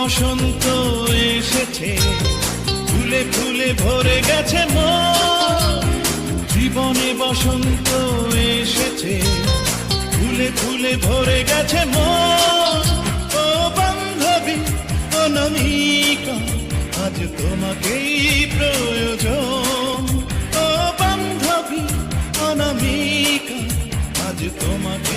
বসন্ত এসেছে, ফুলে ফুলে ভরে গেছে মন। জীবনে বসন্ত এসেছে, ফুলে ফুলে ভরে গেছে মন। ও বান্ধবী অনামিকা, আজ তোমাকেই প্রয়োজন। ও বান্ধবী অনামিকা, আজ তোমাকে